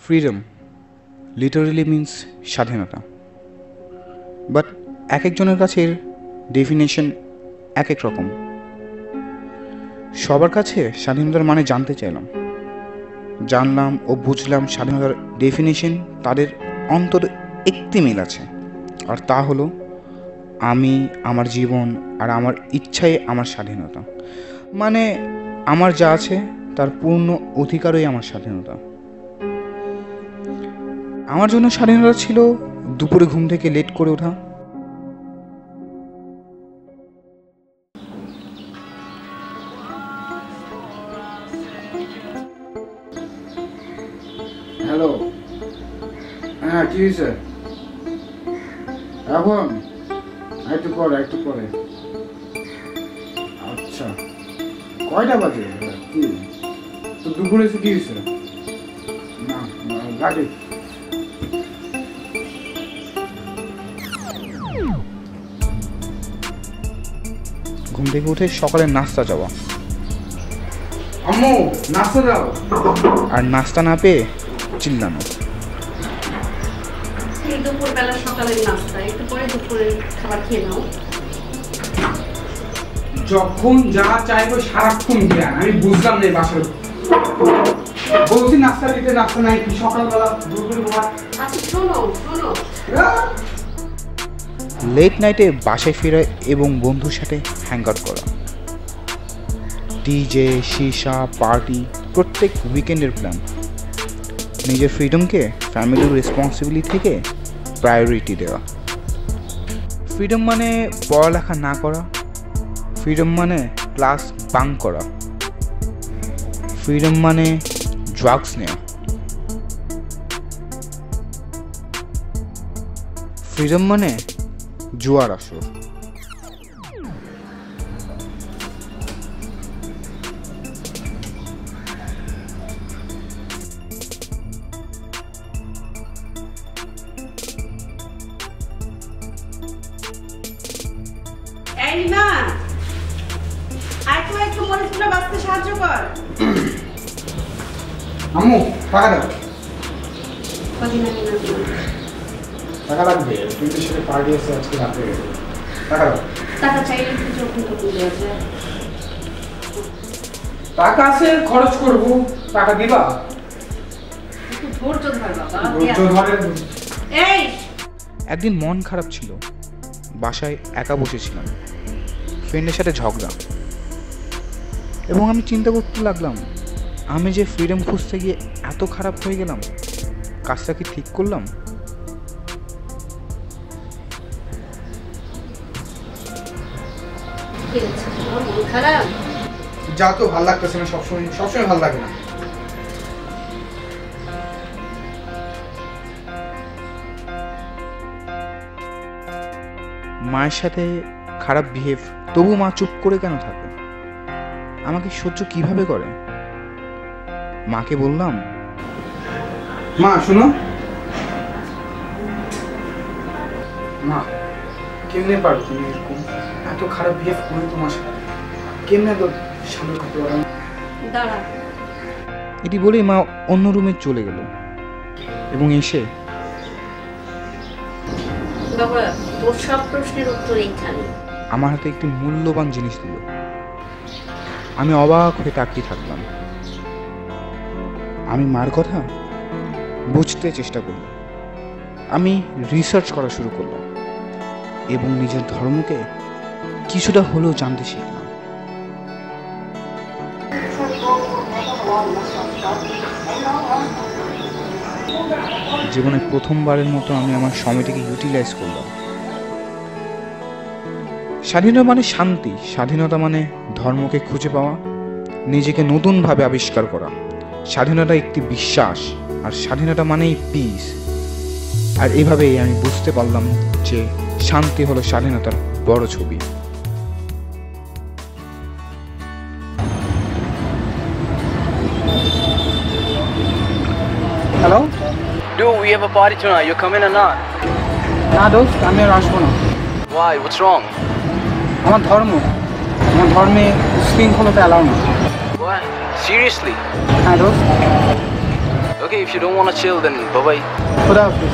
Freedom literally means স্বাধীনতা, but এক একজনের কাছে এর ডেফিনেশন এক এক রকম। সবার কাছে স্বাধীনতার মানে জানতে চাইলাম, জানলাম ও বুঝলাম স্বাধীনতার ডেফিনেশন তাদের অন্তর একটি মিল আছে, আর তা হলো আমি, আমার জীবন আর আমার ইচ্ছাই আমার স্বাধীনতা। মানে আমার যা আছে তার পূর্ণ অধিকারই আমার স্বাধীনতা। আমার জন্য স্বাধীনতা ছিল দুপুরে ঘুম থেকে লেট করে ওঠা, হ্যালো, হ্যাঁ কি হয়েছে? এখন একটু পরে। আচ্ছা, কয়টা বাজে? কি তো দুপুরে এসে কি হয়েছে? না লাগে। ঘুম থেকে উঠে সকালে নাস্তা যাওয়া, আম্মু নাস্তা দাও, আর নাস্তা না পেয়ে চিল্লানো। দুপুরবেলা সকালের নাস্তা, একটু পরে দুপুরের খাবার খেয়ে নাও। যখন যা চাইবো সারাক্ষণ জ্ঞান। আমি বুঝলাম না এই বাসার বলছি নাস্তা দিতে, নাস্তা নাই কি সকালবেলা দুপুরে ভাত। আচ্ছা শোনো, লেট নাইটে বাসায় ফেরা এবং বন্ধুর সাথে হ্যাং আউট করা, ডিজে, সীসা, পার্টি, প্রত্যেক উইকেন্ডের প্ল্যান। নিজের ফ্রিডমকে ফ্যামিলির রেসপন্সিবিলিটি থেকে প্রায়োরিটি দেওয়া। ফ্রিডম মানে পড়ালেখা না করা, ফ্রিডম মানে ক্লাস বাঙ্ক করা, ফ্রিডম মানে ড্রাগস নেওয়া, ফ্রিডম মানে জুয়ার আসর। এই না একটু মরিচগুলো বাঁচতে সাহায্য কর। আম্মু টাকা দাও। কদিন আগে না টাকা লাগবে, কিন্তু সেটা পার্টি আছে আজকে রাতে। টাকা দাও। টাকা চাইলে একটু যখন তখন দেওয়া যায়। টাকা আছে, খরচ করব, টাকা দিবা? একটু ধৈর্য ধর বাবা। ধৈর্য ধরে। এই একদিন মন খারাপ ছিল, বাসায় একা বসেছিলাম, ফ্রেন্ডের সাথে ঝগড়া, এবং আমি চিন্তা করতে লাগলাম আমি যে ফ্রিডম খুঁজতে গিয়ে এত খারাপ হয়ে গেলাম, কাজটা কি ঠিক করলাম? খারাপ যা তো ভালো লাগতেছে না, সবসময় ভালো লাগে না। মায়ের সাথে খারাপ বিহেভ, তবু মা চুপ করে কেন থাকে? আমাকে সহ্য কিভাবে করে? মাকে বললাম, মা শুনো, মা কেমনে পারো তুমি এরকম এত খারাপ বিহেভ করে? তোমার সাথে কেমনে তো সামনে করতে পারো? দাঁড়া। এটি বলেই মা অন্য রুমে চলে গেল এবং এসে বাবা তোর সব প্রশ্নের উত্তর এইখানে। আমার হাতে একটি মূল্যবান জিনিস দিল। আমি অবাক হয়ে তাকিয়ে থাকলাম। আমি মার কথা বুঝতে চেষ্টা করলাম, আমি রিসার্চ করা শুরু করলাম এবং নিজের ধর্মকে কিছুটা হলেও জানতে শিখলাম। জীবনে প্রথমবারের মতো আমি আমার সময়টিকে ইউটিলাইজ করলাম। স্বাধীনতা মানে শান্তি, স্বাধীনতা মানে ধর্মকে খুঁজে পাওয়া, নিজেকে নতুনভাবে আবিষ্কার করা। স্বাধীনতা একটি বিশ্বাস, আর স্বাধীনতা মানেই পিস। আর এভাবেই আমি বুঝতে পারলাম যে শান্তি হলো স্বাধীনতার বড় ছবি। Hello, Dude, we have a party tonight. You coming or not? না দোস্ত, আমি আর আসবো না। Why? What's wrong? আমার ধর্মে উশৃঙ্খলতা অ্যালাউ না। What? Seriously? হ্যাঁ দোস্ত। Okay, if you don't want to chill, then bye bye. খোদা হাফিজ।